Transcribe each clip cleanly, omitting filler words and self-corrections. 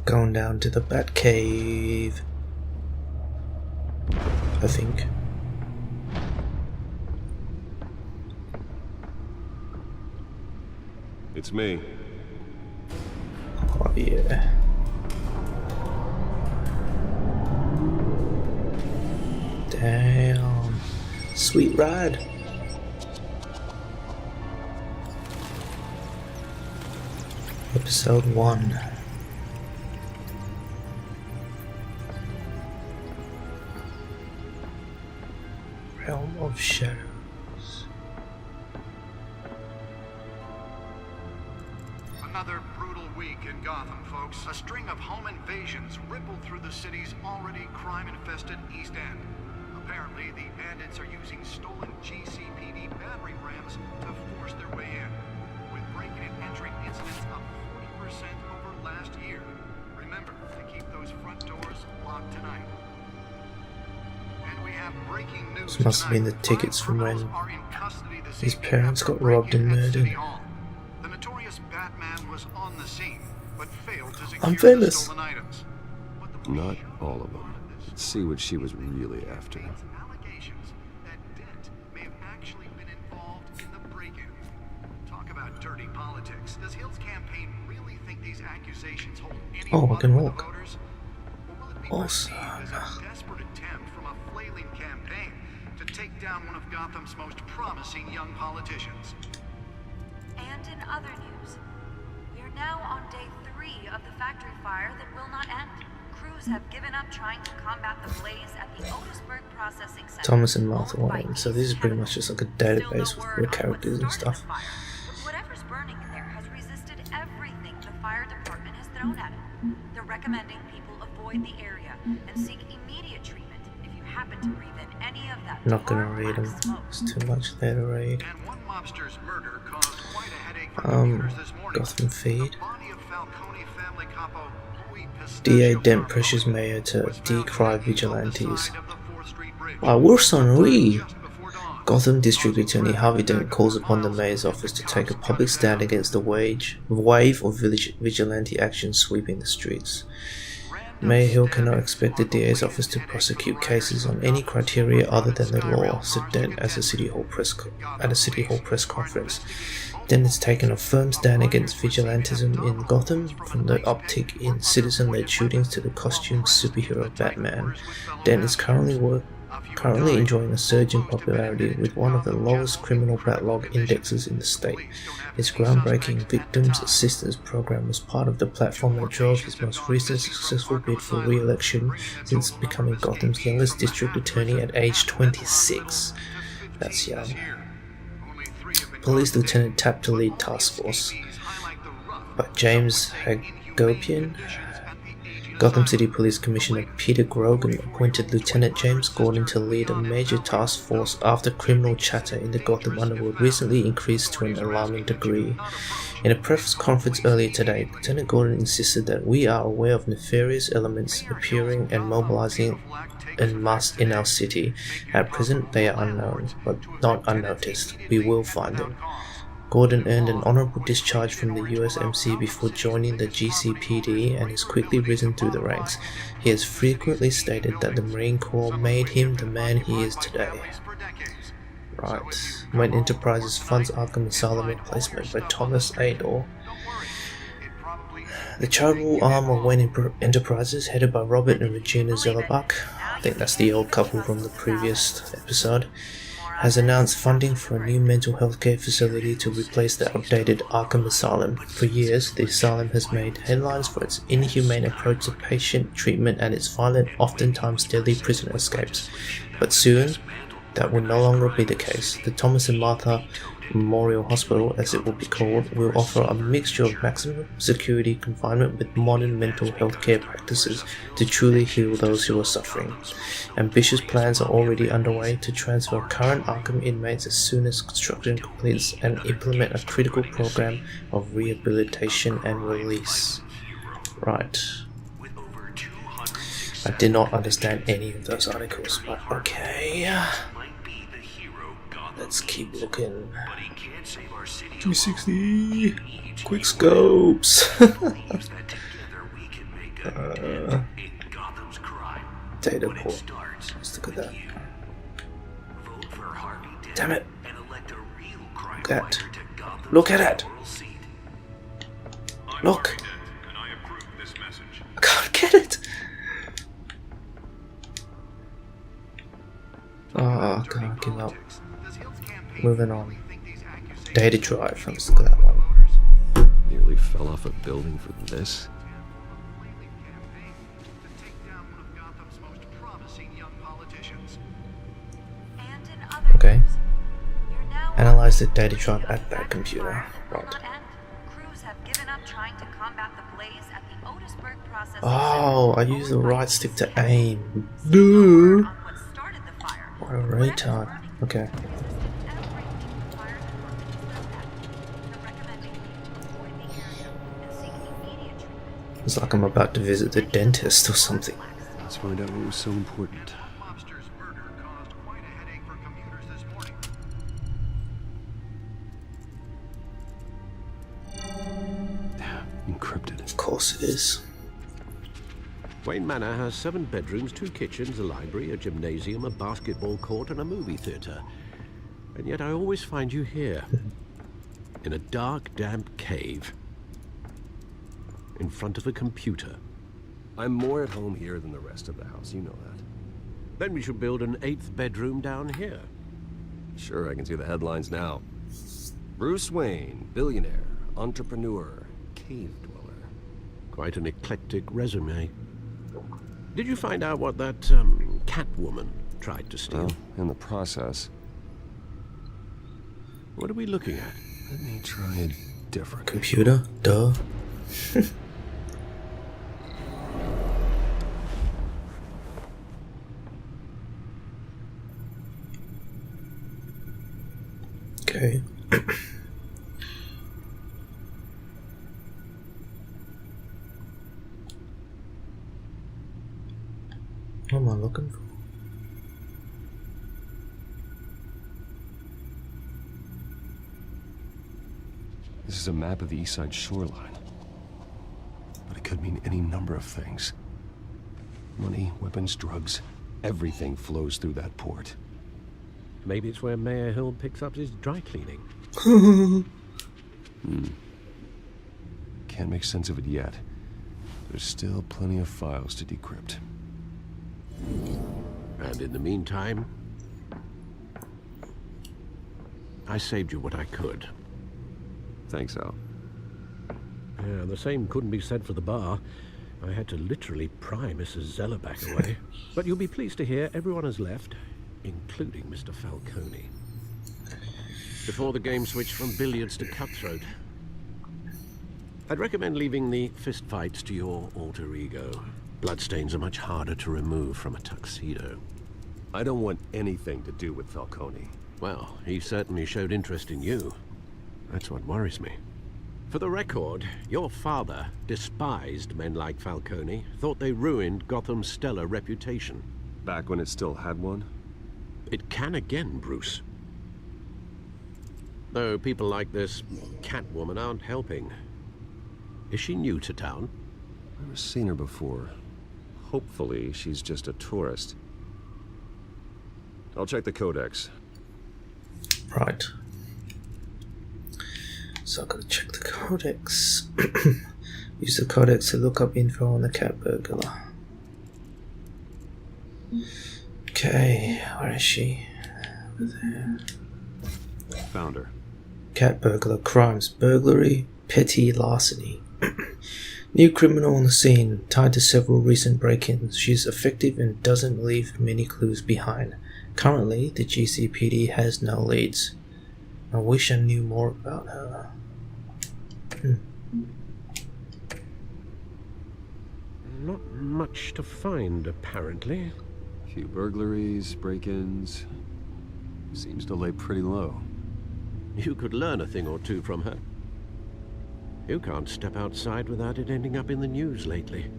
Going down to the Batcave, I think. It's me. Oh yeah. Damn. Sweet ride. Episode 1. Realm of Shadows. Another brutal week in Gotham, folks. A string of home invasions rippled through the city's already crime-infested East End. Apparently, the bandits are using stolen GCPD battering rams to force their way in, with breaking and entering incidents up 40% over last year. Remember to keep those front doors locked tonight. And we have breaking news. This must have been the tickets from when his parents got robbed and murdered. The notorious Batman was on the scene, but failed to secure I'm famous. the stolen items. Not all of them. Let's see what she was really after. Allegations that Dent may have actually been involved in the break-in. Talk about dirty politics. Does Hill's campaign really think these accusations hold any Oh, I water can with the walk. voters? Or will it be Awesome. perceived as a desperate attempt from a flailing campaign to take down one of Gotham's most promising young politicians? And in other news, we are now on day 3 of the factory fire that will not end. Crews have given up trying to combat the blaze at the Otisburg Processing Center. Thomas and Martha Wayne. So this is pretty much just like a database with real characters and stuff. Whatever's burning in there has resisted everything the fire department has thrown at it. They're recommending people avoid the area and seek immediate treatment if you happen to breathe in any of that. Not gonna read them. It's too much there to read. And one mobster's murder caused quite a headache for commuters this morning. Gotham feed. The body of Falcone family capo Louis DA Pistachio Dent Carpo presses mayor to was found decry hanging vigilantes. on the side of the 4th Street Bridge Worse on we. just before dawn. Gotham District Attorney Harvey Dent calls upon the mayor's office to take a public stand against the wave of vigilante action sweeping the streets. Mayor Hill cannot expect the DA's office to prosecute cases on any criteria other than the law, said Dent at a City Hall press conference. Dent has taken a firm stand against vigilantism in Gotham, from the uptick in citizen-led shootings to the costumed superhero Batman. Dent is currently enjoying a surge in popularity with one of the lowest criminal backlog indexes in the state. His groundbreaking Victims Assistance Program was part of the platform that drove his most recent successful bid for re-election since becoming Gotham's youngest district attorney at age 26. That's young. Police Lieutenant tapped to lead task force by James Hagopian. Gotham City Police Commissioner Peter Grogan appointed Lieutenant James Gordon to lead a major task force after criminal chatter in the Gotham underworld recently increased to an alarming degree. In a press conference earlier today, Lieutenant Gordon insisted that we are aware of nefarious elements appearing and mobilizing en masse in our city. At present, they are unknown, but not unnoticed. We will find them. Gordon earned an honorable discharge from the USMC before joining the GCPD and has quickly risen through the ranks. He has frequently stated that the Marine Corps made him the man he is today. Right. Wayne Enterprises funds Arkham Asylum replacement by Thomas Ador. The charitable arm of Wayne Enterprises, headed by Robert and Regina Zellerbach, I think that's the old couple from the previous episode, has announced funding for a new mental health care facility to replace the outdated Arkham Asylum. For years, the asylum has made headlines for its inhumane approach to patient treatment and its violent, oftentimes deadly prisoner escapes. But soon, that will no longer be the case. The Thomas and Martha Memorial Hospital, as it will be called, will offer a mixture of maximum security confinement with modern mental health care practices to truly heal those who are suffering. Ambitious plans are already underway to transfer current Arkham inmates as soon as construction completes and implement a critical program of rehabilitation and release. Right. I did not understand any of those articles, but okay. Let's keep looking. 360 quick scopes. Data port. Let's look at that. Damn it! Look at it! Look! I can't get it! Oh, I can't give up. Moving on. Data drive. Let's look at that one. Nearly fell off a building for this. Okay. Analyze the data drive at that computer. Right. Oh, I use the right stick to aim. Duh. What a retard. Okay. It's like I'm about to visit the dentist or something. Let's find out what was so important. Encrypted. Of course it is. Wayne Manor has 7 bedrooms, 2 kitchens, a library, a gymnasium, a basketball court, and a movie theater. And yet I always find you here. In a dark, damp cave. In front of a computer. I'm more at home here than the rest of the house, you know that. Then we should build an 8th bedroom down here. Sure, I can see the headlines now. Bruce Wayne, billionaire, entrepreneur, cave dweller. Quite an eclectic resume. Did you find out what that, cat woman tried to steal? Well, in the process. What are we looking at? Let me try it different. Computer? Duh. Okay. What am I looking for? This is a map of the east side shoreline. But it could mean any number of things. Money, weapons, drugs, everything flows through that port. Maybe it's where Mayor Hill picks up his dry cleaning. Can't make sense of it yet. There's still plenty of files to decrypt. And in the meantime, I saved you what I could. Thanks, Al. Yeah, the same couldn't be said for the bar. I had to literally pry Mrs. Zellerback away. But you'll be pleased to hear everyone has left, including Mr. Falcone. Before the game switched from billiards to cutthroat. I'd recommend leaving the fistfights to your alter ego. Bloodstains are much harder to remove from a tuxedo. I don't want anything to do with Falcone. Well, he certainly showed interest in you. That's what worries me. For the record, your father despised men like Falcone, thought they ruined Gotham's stellar reputation. Back when it still had one? It can again, Bruce. Though people like this Catwoman aren't helping. Is she new to town? I've never seen her before. Hopefully, she's just a tourist. I'll check the codex. Right. So I gotta check the codex. Use the codex to look up info on the cat burglar. Okay, where is she? Over there. Found her. Cat burglar crimes: burglary, petty larceny. New criminal on the scene, tied to several recent break-ins. She's effective and doesn't leave many clues behind. Currently, the GCPD has no leads. I wish I knew more about her. Not much to find, apparently. Few burglaries, break-ins. Seems to lay pretty low. You could learn a thing or two from her. You can't step outside without it ending up in the news lately.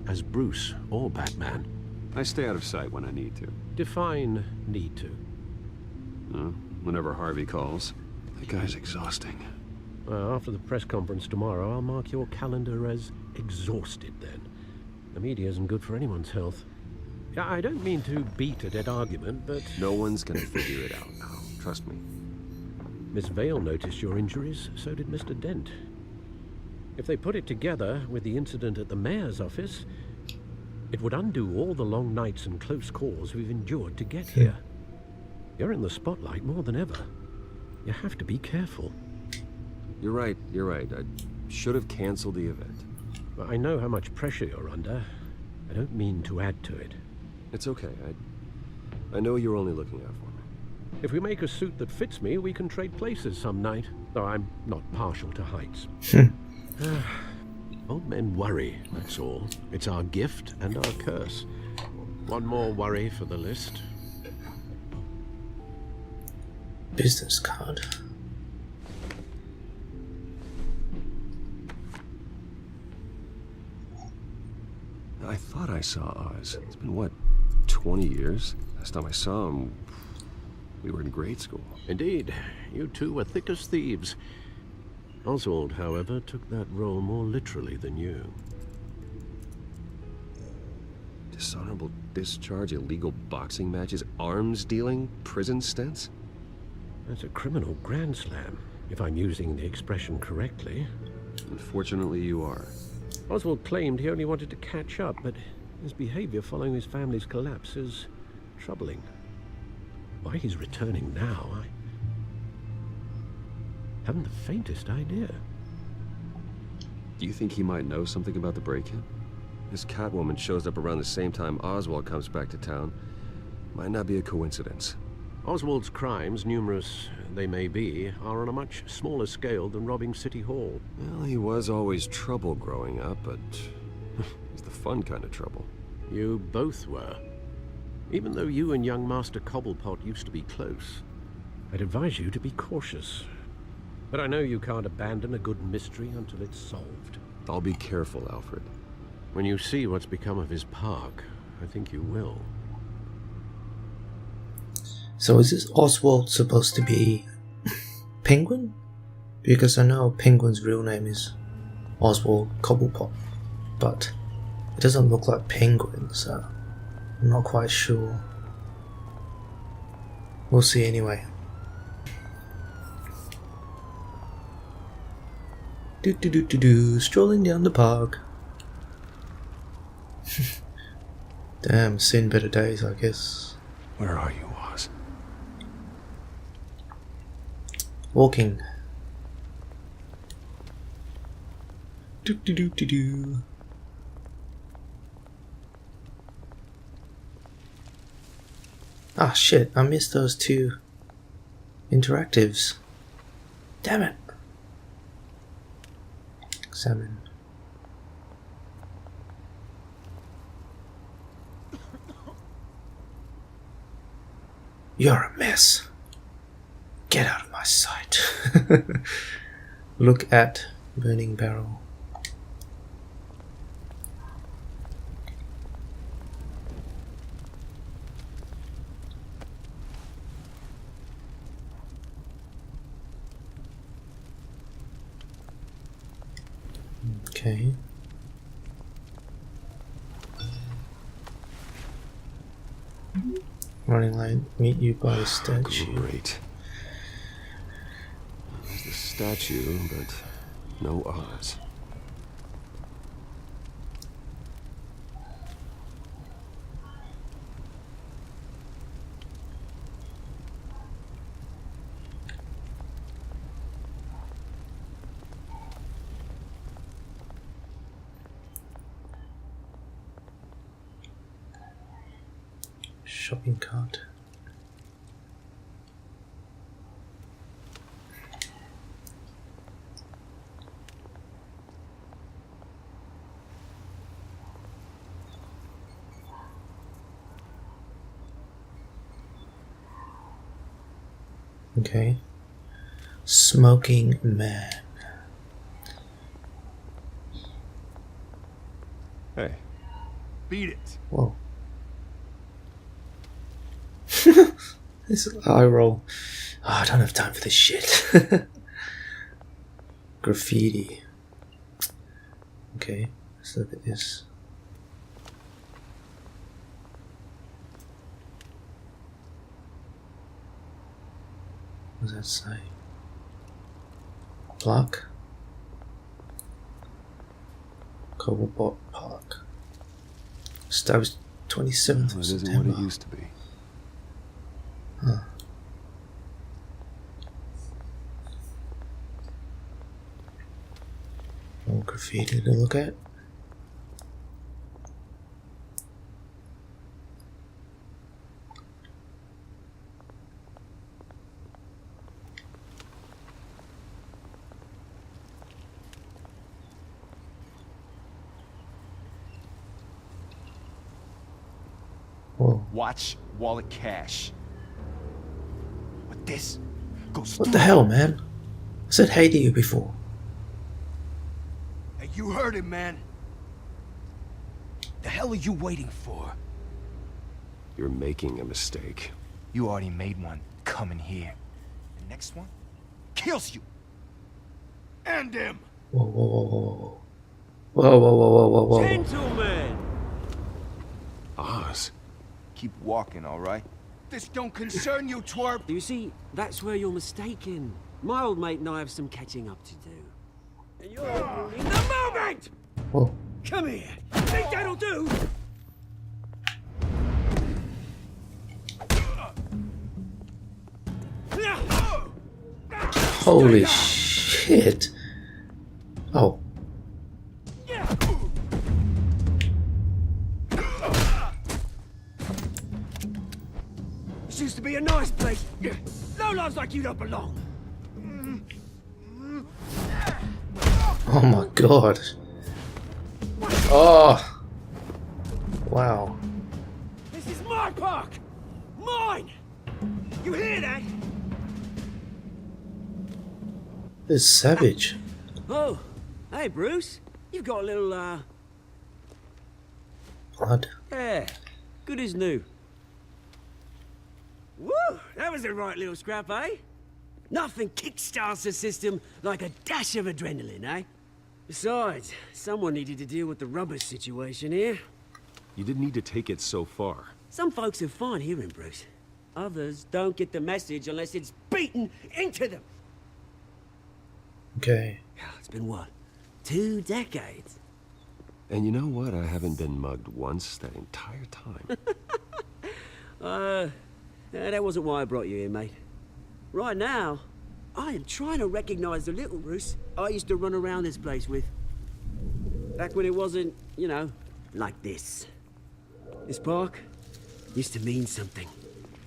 as Bruce or Batman. I stay out of sight when I need to. Define need to. Whenever Harvey calls. That guy's exhausting. Well, after the press conference tomorrow, I'll mark your calendar as exhausted then. The media isn't good for anyone's health. Yeah, I don't mean to beat a dead argument, but... No one's gonna figure it out now. Trust me. Miss Vale noticed your injuries, so did Mr. Dent. If they put it together with the incident at the mayor's office, it would undo all the long nights and close calls we've endured to get here. You're in the spotlight more than ever. You have to be careful. You're right. I should have canceled the event. But I know how much pressure you're under. I don't mean to add to it. It's okay. I know you're only looking out for me. If we make a suit that fits me, we can trade places some night. Though I'm not partial to heights. Old men worry, that's all. It's our gift and our curse. One more worry for the list. Business card. I thought I saw Oz. It's been, what, 20 years? Last time I saw him, we were in grade school. Indeed, you two were thick as thieves. Oswald, however, took that role more literally than you. Dishonorable discharge, illegal boxing matches, arms dealing, prison stints? That's a criminal grand slam, if I'm using the expression correctly. Unfortunately, you are. Oswald claimed he only wanted to catch up, but his behavior following his family's collapse is troubling. Why he's returning now, I haven't the faintest idea. Do you think he might know something about the break-in? This Catwoman shows up around the same time Oswald comes back to town. Might not be a coincidence. Oswald's crimes, numerous they may be, are on a much smaller scale than robbing City Hall. Well, he was always trouble growing up, but he's the fun kind of trouble. You both were. Even though you and young Master Cobblepot used to be close, I'd advise you to be cautious. But I know you can't abandon a good mystery until it's solved. I'll be careful, Alfred. When you see what's become of his park, I think you will. So is this Oswald supposed to be Penguin? Because I know Penguin's real name is Oswald Cobblepot, but it doesn't look like Penguin, so I'm not quite sure. We'll see anyway. Strolling down the park. Damn, seen better days, I guess. Where are you, Oz? Walking. Ah shit, I missed those two interactives. Damn it. Examine. You're a mess. Get out of my sight. Look at burning barrel. Okay. Running late, meet you by the statue. Great. There's the statue, but no Oz. Shopping cart. Okay. Smoking man. Hey, Beat it. Whoa. This eye roll. Oh, I don't have time for this shit. Graffiti. Okay, let's look at this. What does that say? Plaque. Cobblebot Park. Established 27th of It isn't September. what it used to be. Huh. More graffiti to look at. Whoa. Watch wallet cash. But this goes What the hell, man? I said hey to you before. Hey, you heard him, man. The hell are you waiting for? You're making a mistake. You already made one coming here. The next one kills you. And him. Whoa, whoa, whoa, whoa, whoa. Whoa, whoa, whoa, whoa, whoa, whoa. Gentlemen! Oz. Keep walking, all right? This don't concern you, twerp. You see, that's where you're mistaken. My old mate and I have some catching up to do. And you're ruining the moment! Whoa. Come here! Think that'll do? Holy shit. Oh. This used to be a nice place. No lives like you don't belong. Oh my god. Oh. Wow. This is my park! Mine! You hear that? This is savage. Oh, hey Bruce. You've got a little, Blood. yeah, good as new. Woo! That was a right little scrap, eh? Nothing kickstarts the system like a dash of adrenaline, eh? Besides, someone needed to deal with the rubbish situation here. You didn't need to take it so far. Some folks are fine hearing, Bruce. Others don't get the message unless it's beaten into them. Okay. It's been what? 2 decades? And you know what? I haven't been mugged once that entire time. That wasn't why I brought you here, mate. Right now, I am trying to recognize the little Bruce I used to run around this place with. Back when it wasn't, you know, like this. This park used to mean something.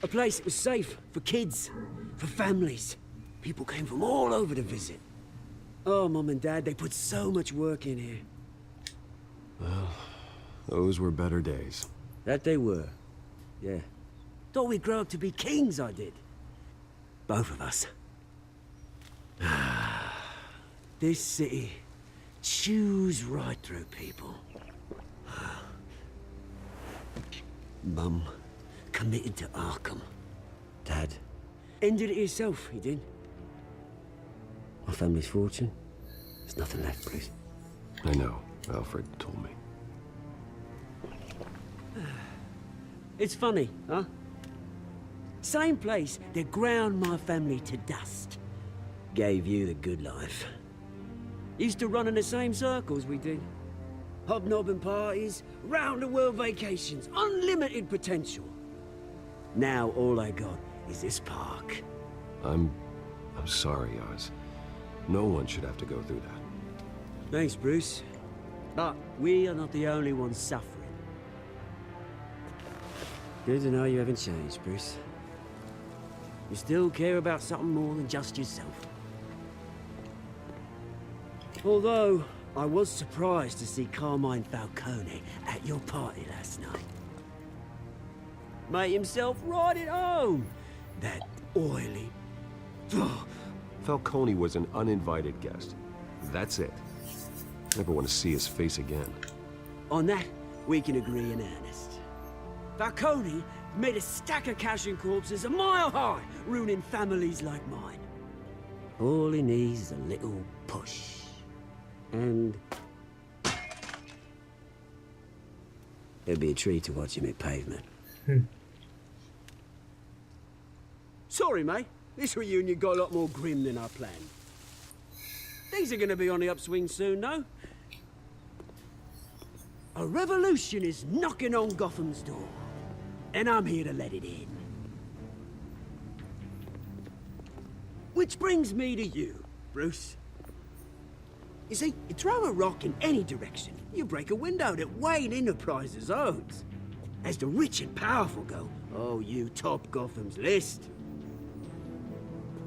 A place that was safe for kids, for families. People came from all over to visit. Oh, Mum and Dad, they put so much work in here. Well, those were better days. That they were. Yeah. Thought we'd grow up to be kings, I did. Both of us. This city chews right through people. Mum committed to Arkham. Dad ended it himself, he did. My family's fortune, there's nothing left, Bruce. I know. Alfred told me. It's funny, huh? Same place that ground my family to dust. Gave you the good life. Used to run in the same circles we did. Hobnobbing parties, round-the-world vacations, unlimited potential. Now all I got is this park. I'm sorry, Oz. No one should have to go through that. Thanks, Bruce. But we are not the only ones suffering. Good to know you haven't changed, Bruce. You still care about something more than just yourself. Although, I was surprised to see Carmine Falcone at your party last night. Made himself right at home. That oily... Falcone was an uninvited guest. That's it. Never want to see his face again. On that, we can agree in earnest. Falcone made a stack of cash and corpses a mile high, ruining families like mine. All he needs is a little push. And it'll be a treat to watch him hit pavement. Sorry, mate. This reunion got a lot more grim than I planned. Things are gonna be on the upswing soon, though. A revolution is knocking on Gotham's door, and I'm here to let it in. Which brings me to you, Bruce. You see, you throw a rock in any direction, you break a window that Wayne Enterprises owns. As the rich and powerful go, oh, you top Gotham's list.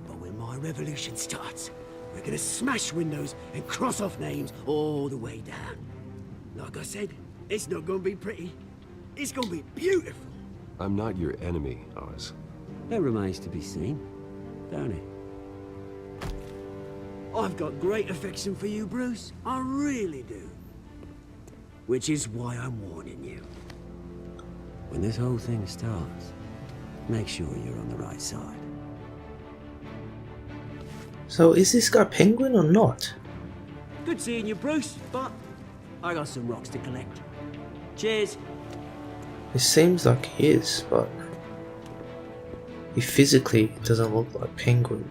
But when my revolution starts, we're gonna smash windows and cross off names all the way down. Like I said, it's not gonna be pretty. It's gonna be beautiful. I'm not your enemy, Oz. That remains to be seen, don't it? I've got great affection for you, Bruce. I really do. Which is why I'm warning you. When this whole thing starts, make sure you're on the right side. So is this guy Penguin or not? Good seeing you, Bruce, but I got some rocks to collect. Cheers. It seems like he is, but he physically doesn't look like Penguin.